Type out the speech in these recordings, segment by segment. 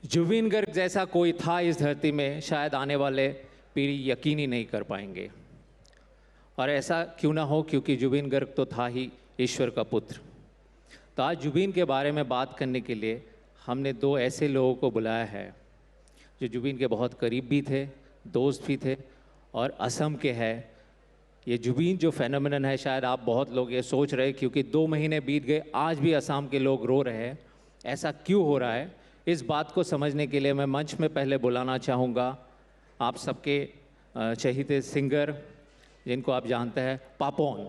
जुबिन गर्ग जैसा कोई था इस धरती में, शायद आने वाले पीढ़ी यकीन ही नहीं कर पाएंगे। और ऐसा क्यों ना हो, क्योंकि जुबिन गर्ग तो था ही ईश्वर का पुत्र। तो आज जुबिन के बारे में बात करने के लिए हमने दो ऐसे लोगों को बुलाया है जो जुबिन के बहुत करीब भी थे, दोस्त भी थे और असम के हैं। ये जुबिन जो फेनोमेनन है, शायद आप बहुत लोग ये सोच रहे, क्योंकि 2 महीने बीत गए, आज भी असम के लोग रो रहे हैं। ऐसा क्यों हो रहा है, इस बात को समझने के लिए मैं मंच में पहले बुलाना चाहूँगा आप सबके चहेते सिंगर, जिनको आप जानते हैं, पापोन।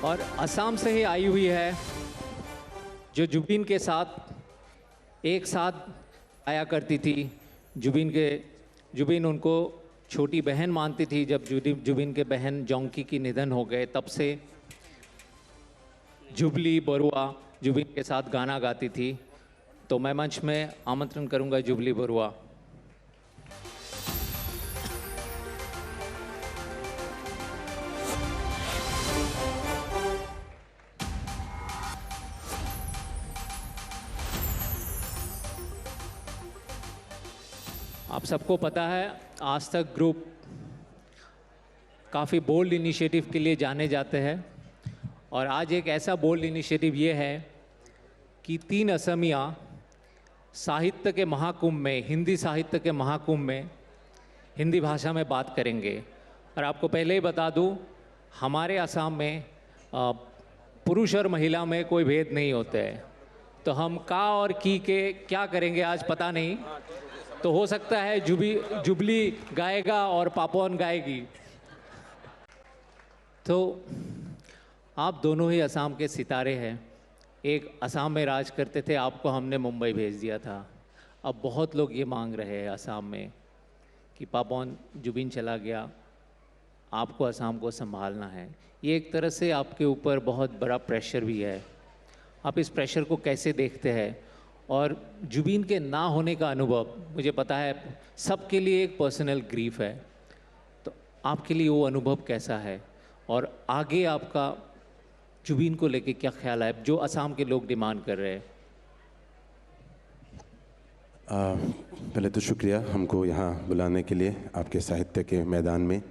और असम से ही आई हुई है, जो जुबिन के साथ एक साथ आया करती थी। जुबिन उनको छोटी बहन मानती थी। जब जुबिन के बहन जोंकी की निधन हो गए, तब से जुबली बरुआ जुबिन के साथ गाना गाती थी। तो मैं मंच में आमंत्रण करूंगा जुबली बरुआ। आप सबको पता है, आज तक ग्रुप काफ़ी बोल्ड इनिशिएटिव के लिए जाने जाते हैं। और आज एक ऐसा बोल्ड इनिशिएटिव ये है कि 3 असमिया साहित्य के महाकुंभ में, हिंदी साहित्य के महाकुंभ में हिंदी भाषा में बात करेंगे। और आपको पहले ही बता दूं, हमारे असम में पुरुष और महिला में कोई भेद नहीं होता है। तो हम का और की के क्या करेंगे आज पता नहीं। तो हो सकता है जुबली गाएगा और पापोन गाएगी। तो आप दोनों ही असम के सितारे हैं। एक असम में राज करते थे, आपको हमने मुंबई भेज दिया था। अब बहुत लोग ये मांग रहे हैं असम में कि पापोन, जुबिन चला गया, आपको असम को संभालना है। ये एक तरह से आपके ऊपर बहुत बड़ा प्रेशर भी है। आप इस प्रेशर को कैसे देखते हैं? और जुबिन के ना होने का अनुभव, मुझे पता है सबके लिए एक पर्सनल ग्रीफ है, तो आपके लिए वो अनुभव कैसा है? और आगे आपका जुबिन को लेके क्या ख्याल है, जो असम के लोग डिमांड कर रहे हैं? पहले तो शुक्रिया हमको यहाँ बुलाने के लिए आपके साहित्य के मैदान में।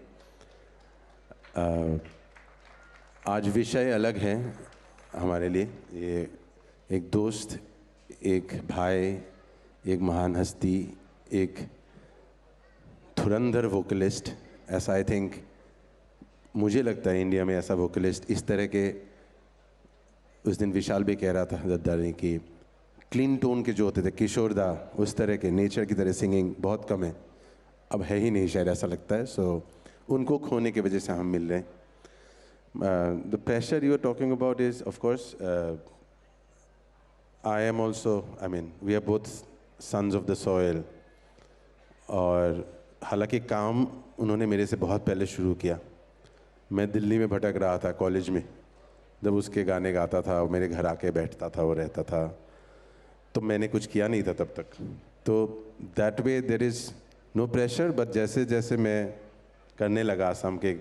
आज विषय अलग है हमारे लिए। ये एक दोस्त, एक भाई, एक महान हस्ती, एक धुरंधर वोकलिस्ट, ऐसा आई थिंक मुझे लगता है इंडिया में ऐसा वोकलिस्ट इस तरह के, उस दिन विशाल भी कह रहा था जद्दारी की क्लीन टोन के जो होते थे, किशोर दा, उस तरह के नेचर की तरह सिंगिंग बहुत कम है, अब है ही नहीं शायद, ऐसा लगता है। सो उनको खोने की वजह से हम मिल रहे हैं। The pressure you are talking about is of course I am also, I mean, we are both sons of the soil। और हालांकि काम उन्होंने मेरे से बहुत पहले शुरू किया। मैं दिल्ली में भटक रहा था कॉलेज में, जब उसके गाने गाता था और मेरे घर आके बैठता था और रहता था, तो मैंने कुछ किया नहीं था तब तक। तो that way there is no pressure. But जैसे जैसे मैं करने लगा, असम के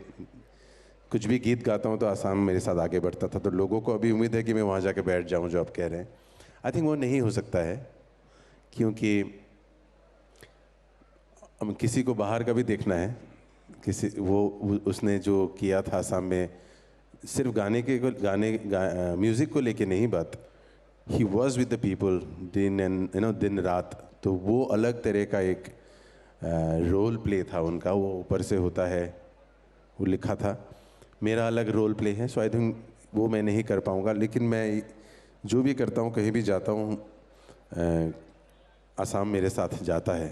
कुछ भी गीत गाता हूँ तो असम मेरे साथ आगे बढ़ता था। तो लोगों को अभी उम्मीद है कि मैं वहाँ जाके बैठ जाऊँ जो आप कह रहे हैं। आई थिंक वो नहीं हो सकता है, क्योंकि हम किसी को बाहर का भी देखना है। किसी उसने जो किया था असम में, सिर्फ म्यूज़िक को लेके नहीं बात, he was with the people दिन रात। तो वो अलग तरह का एक रोल प्ले था उनका, वो ऊपर से होता है, वो लिखा था। मेरा अलग रोल प्ले है, सो आई थिंक वो मैं नहीं कर पाऊँगा। लेकिन मैं जो भी करता हूँ, कहीं भी जाता हूँ, असम मेरे साथ जाता है।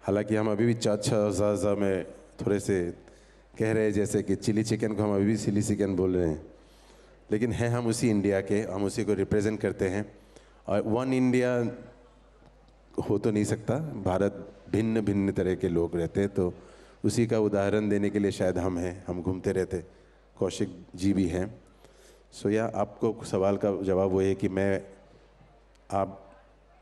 हालांकि हम अभी भी चा में थोड़े से कह रहे हैं, जैसे कि चिली चिकन को हम अभी भी चिली चिकन बोल रहे हैं, लेकिन हैं हम उसी इंडिया के, हम उसी को रिप्रेजेंट करते हैं। और वन इंडिया हो तो नहीं सकता, भारत भिन्न भिन्न तरह के लोग रहते हैं। तो उसी का उदाहरण देने के लिए शायद हम हैं, हम घूमते रहते, कौशिक जी भी हैं। सो या आपको सवाल का जवाब वो है कि आप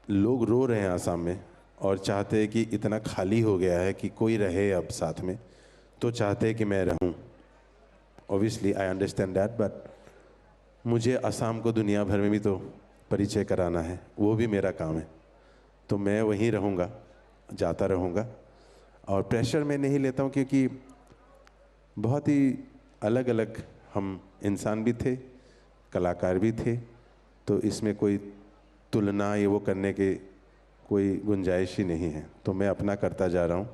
लोग रो रहे हैं आसाम में, और चाहते हैं कि इतना खाली हो गया है कि कोई रहे अब साथ में, तो चाहते हैं कि मैं रहूं। Obviously I understand that, but मुझे असम को दुनिया भर में भी तो परिचय कराना है, वो भी मेरा काम है। तो मैं वहीं रहूँगा, जाता रहूँगा, और प्रेशर मैं नहीं लेता हूँ, क्योंकि बहुत ही अलग अलग हम इंसान भी थे, कलाकार भी थे, तो इसमें कोई तुलना ये वो करने के कोई गुंजाइश ही नहीं है। तो मैं अपना करता जा रहा हूँ,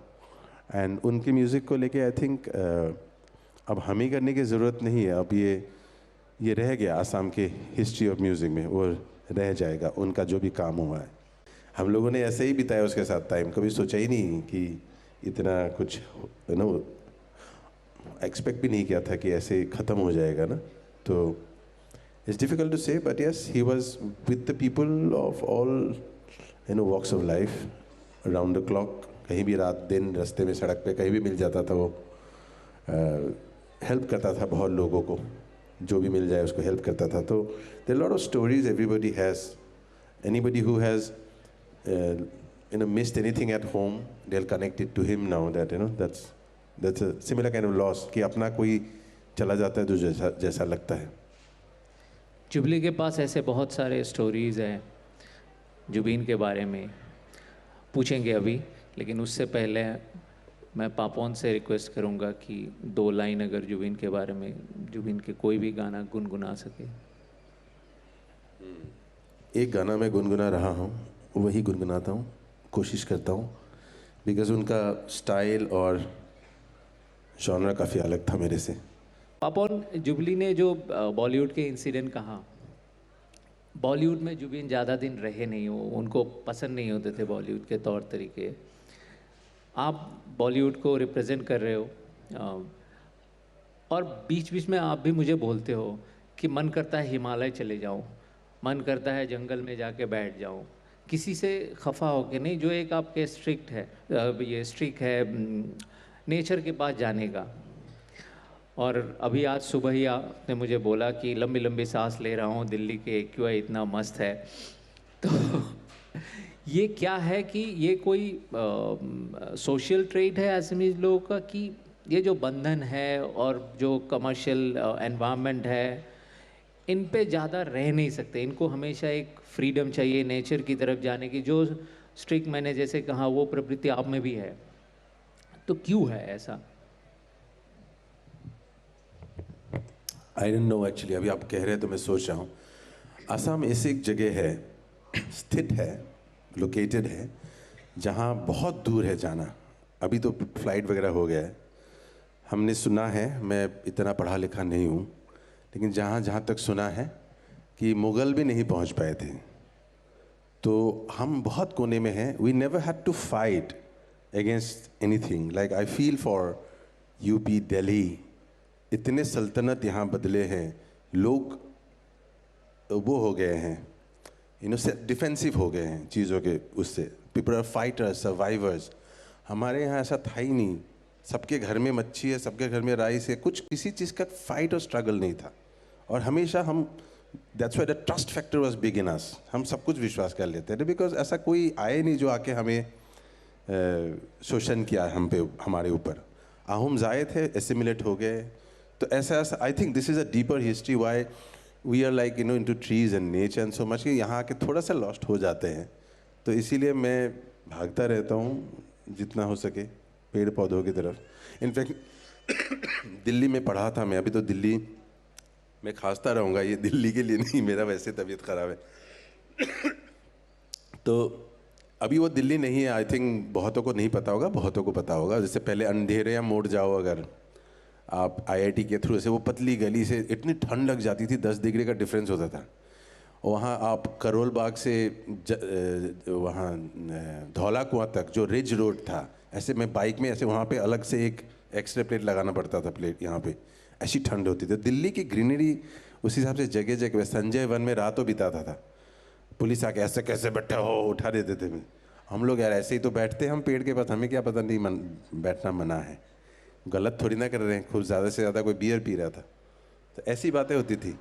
एंड उनकी म्यूज़िक को लेके आई थिंक अब हम ही करने की ज़रूरत नहीं है। अब ये रह गया आसाम के हिस्ट्री ऑफ म्यूज़िक में, वो रह जाएगा, उनका जो भी काम हुआ है। हम लोगों ने ऐसे ही बिताया उसके साथ टाइम, कभी सोचा ही नहीं कि इतना कुछ एक्सपेक्ट भी नहीं किया था कि ऐसे ख़त्म हो जाएगा ना। तो it's difficult to say, but yes he was with the people of all walks of life around the clock. कहीं भी रात दिन रास्ते में सड़क पे कहीं भी मिल जाता था, वो हेल्प करता था बहुत लोगों को, जो भी मिल जाए उसको हेल्प करता था। तो there lot of stories everybody has, anybody who has missed anything at home, they'll connect it to him now, that that's a similar kind of loss, कि अपना कोई चला जाता है तो जैसा लगता है। जुबली के पास ऐसे बहुत सारे स्टोरीज़ हैं जुबीन के बारे में, पूछेंगे अभी, लेकिन उससे पहले मैं पापोन से रिक्वेस्ट करूंगा कि 2 लाइन अगर जुबीन के बारे में, जुबीन के कोई भी गाना गुनगुना सके। एक गाना मैं गुनगुना रहा हूँ, वही गुनगुनाता हूँ, कोशिश करता हूँ, बिकॉज उनका स्टाइल और जॉनरा काफ़ी अलग था मेरे से। पापोन, जुबली ने जो बॉलीवुड के इंसिडेंट कहा, बॉलीवुड में जुबीन ज़्यादा दिन रहे नहीं हो, उनको पसंद नहीं होते थे बॉलीवुड के तौर तरीके। आप बॉलीवुड को रिप्रेजेंट कर रहे हो, और बीच बीच में आप भी मुझे बोलते हो कि मन करता है हिमालय चले जाऊं, मन करता है जंगल में जाके बैठ जाऊं, किसी से खफा हो के नहीं, जो एक आपके स्ट्रिक्ट है, ये स्ट्रिक है नेचर के पास जाने का। और अभी आज सुबह ही आपने मुझे बोला कि लंबी लंबी सांस ले रहा हूँ, दिल्ली के एक्यूआई इतना मस्त है। तो ये क्या है कि ये कोई सोशल ट्रेट है असमीज लोगों का, कि ये जो बंधन है और जो कमर्शियल एनवायरनमेंट है, इन पे ज़्यादा रह नहीं सकते, इनको हमेशा एक फ्रीडम चाहिए नेचर की तरफ जाने की, जो स्ट्रिक मैंने जैसे कहा वो प्रवृत्ति आप में भी है, तो क्यों है ऐसा? आई डोंट नो एक्चुअली, अभी आप कह रहे हैं तो मैं सोच रहा हूँ। असम ऐसी एक जगह है, स्थित है, लोकेटेड है, जहाँ बहुत दूर है जाना। अभी तो फ्लाइट वगैरह हो गया है, हमने सुना है, मैं इतना पढ़ा लिखा नहीं हूँ, लेकिन जहाँ जहाँ तक सुना है कि मुग़ल भी नहीं पहुँच पाए थे। तो हम बहुत कोने में हैं। We never had to fight against anything. Like I feel for UP, Delhi, इतने सल्तनत यहाँ बदले हैं, लोग वो हो गए हैं, डिफेंसिव हो गए हैं चीज़ों के उससे। People are fighters, survivors. हमारे यहाँ ऐसा था ही नहीं, सबके घर में मच्छी है, सबके घर में राइस है, कुछ किसी चीज़ का फाइट और स्ट्रगल नहीं था। और हमेशा हम, that's why the trust factor was big in us, हम सब कुछ विश्वास कर लेते थे, बिकॉज ऐसा कोई आए नहीं जो आके हमें शोषण किया हम पे, हमारे ऊपर। आहूम आए थे, एसिमिलेट हो गए। तो ऐसा I think this is a deeper history why we are like into trees and nature and so much, कि यहाँ आके थोड़ा सा लॉस्ट हो जाते हैं। तो इसीलिए मैं भागता रहता हूँ जितना हो सके पेड़ पौधों की तरफ। इनफैक्ट दिल्ली में पढ़ा था मैं, अभी तो दिल्ली मैं खांसता रहूँगा, ये दिल्ली के लिए नहीं, मेरा वैसे तबीयत ख़राब है। तो अभी वो दिल्ली नहीं है, आई थिंक बहुतों को नहीं पता होगा, बहुतों को पता होगा। जैसे पहले अंधेरे या मोड़ जाओ अगर आप आईआईटी के थ्रू से, वो पतली गली से इतनी ठंड लग जाती थी, 10 डिग्री का डिफरेंस होता था। वहाँ आप करोल बाग से वहाँ धौला कुआं तक जो रिज रोड था, ऐसे मैं बाइक में ऐसे वहाँ पे अलग से एक एक्सरे प्लेट लगाना पड़ता था, प्लेट यहाँ पे, ऐसी ठंड होती थी। दिल्ली की ग्रीनरी उस हिसाब से जगह जगह, संजय वन में रातों बिताता था। पुलिस आके ऐसे कैसे बैठे हो, उठा देते थे। हम लोग यार ऐसे ही तो बैठते हम पेड़ के पास, हमें क्या पता नहीं बैठना मना है, गलत थोड़ी ना कर रहे हैं, खूब ज़्यादा से ज़्यादा कोई बियर पी रहा था। तो ऐसी बातें होती थी,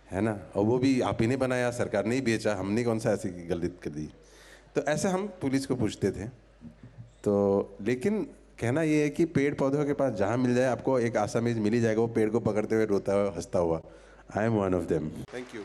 है ना। और वो भी आप ही ने बनाया, सरकार ने ही बेचा, हमने कौन सा ऐसी गलत कर दी। तो ऐसे हम पुलिस को पूछते थे। तो लेकिन कहना ये है कि पेड़ पौधों के पास जहाँ मिल जाए आपको एक आसामीज मिल ही जाएगा, वो पेड़ को पकड़ते हुए रोता हुआ हंसता हुआ। I am one of them. Thank you.